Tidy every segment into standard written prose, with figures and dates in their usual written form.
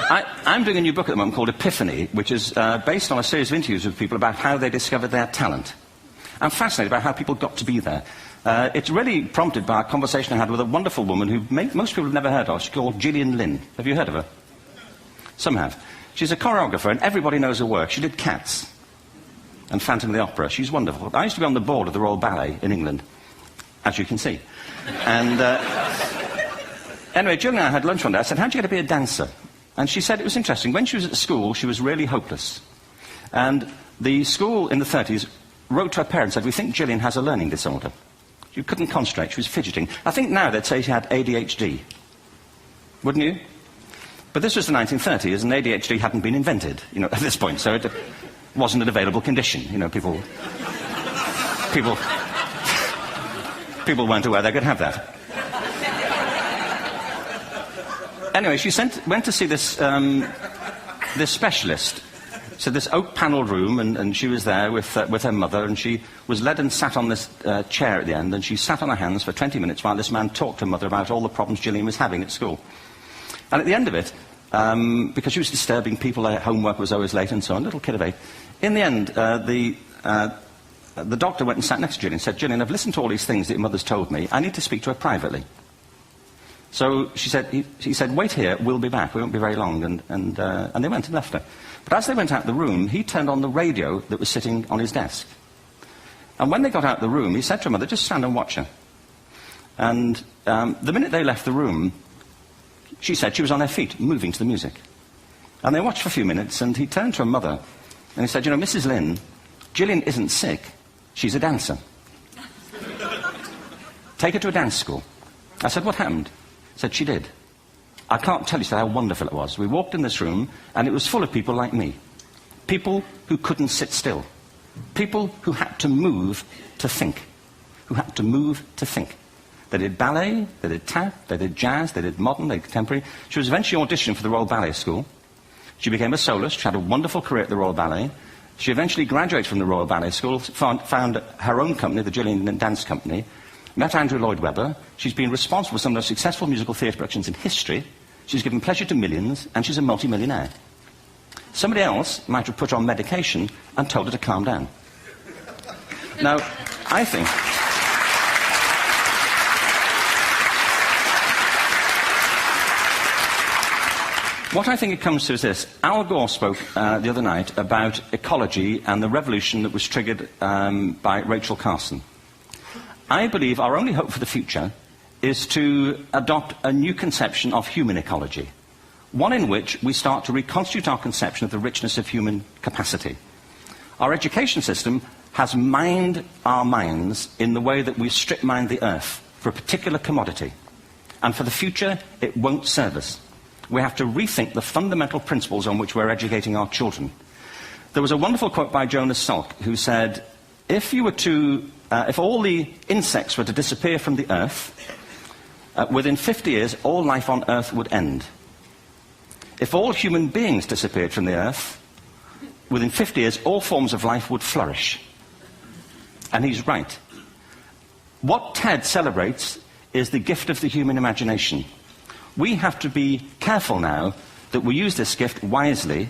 I'm doing a new book at the moment called Epiphany, which is based on a series of interviews with people about how they discovered their talent. I'm fascinated by how people got to be there. It's really prompted by a conversation I had with a wonderful woman who most people have never heard of. She's called Gillian Lynne. Have you heard of her? Some have. She's a choreographer, and everybody knows her work. She did Cats and Phantom of the Opera. She's wonderful. I used to be on the board of the Royal Ballet in England, as you can see. And anyway, Gillian and I had lunch one day. I said, how'd you get to be a dancer? And she said it was interesting. When she was at school, she was really hopeless. And the school in the 30s wrote to her parents and said, we think Gillian has a learning disorder. She couldn't concentrate. She was fidgeting. I think now they'd say she had ADHD. Wouldn't you? But this was the 1930s, and ADHD hadn't been invented, at this point, so it wasn't an available condition. People weren't aware they could have that. Anyway, she went to see this specialist. So this oak-panelled room, and she was there with her mother, and she was led and sat on this chair at the end, and she sat on her hands for 20 minutes while this man talked to her mother about all the problems Gillian was having at school. And at the end of it, because she was disturbing people, their homework was always late and so on, little kid of 8, in the end, the doctor went and sat next to Gillian and said, Gillian, I've listened to all these things that your mother's told me. I need to speak to her privately. So he said, wait here, we'll be back. We won't be very long. And they went and left her. But as they went out the room, he turned on the radio that was sitting on his desk. And when they got out the room, he said to her mother, just stand and watch her. And the minute they left the room, she said she was on her feet, moving to the music. And they watched for a few minutes, and he turned to her mother, and he said, Mrs. Lynne, Gillian isn't sick, she's a dancer. Take her to a dance school. I said, what happened? He said, she did. I can't tell you how wonderful it was. We walked in this room, and it was full of people like me. People who couldn't sit still. People who had to move to think. Who had to move to think. They did ballet, they did tap, they did jazz, they did modern, they did contemporary. She was eventually auditioned for the Royal Ballet School. She became a soloist. She had a wonderful career at the Royal Ballet. She eventually graduated from the Royal Ballet School, found her own company, the Gillian Lynne Dance Company, met Andrew Lloyd Webber. She's been responsible for some of the most successful musical theatre productions in history. She's given pleasure to millions, and she's a multi-millionaire. Somebody else might have put her on medication and told her to calm down. Now, I think... What I think it comes to is this. Al Gore spoke the other night about ecology and the revolution that was triggered by Rachel Carson. I believe our only hope for the future is to adopt a new conception of human ecology, one in which we start to reconstitute our conception of the richness of human capacity. Our education system has mined our minds in the way that we strip-mine the earth for a particular commodity, and for the future it won't serve us. We have to rethink the fundamental principles on which we're educating our children. There was a wonderful quote by Jonas Salk, who said, if all the insects were to disappear from the earth, within 50 years, all life on earth would end. If all human beings disappeared from the earth, within 50 years, all forms of life would flourish. And he's right. What TED celebrates is the gift of the human imagination. We have to be careful now that we use this gift wisely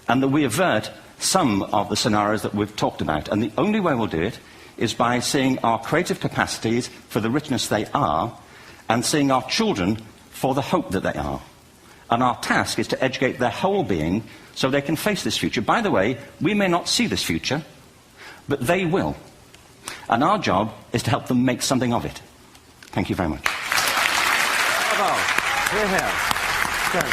and that we avert some of the scenarios that we've talked about. And the only way we'll do it is by seeing our creative capacities for the richness they are and seeing our children for the hope that they are. And our task is to educate their whole being so they can face this future. By the way, we may not see this future, but they will. And our job is to help them make something of it. Thank you very much. Bravo. Here, here. Good.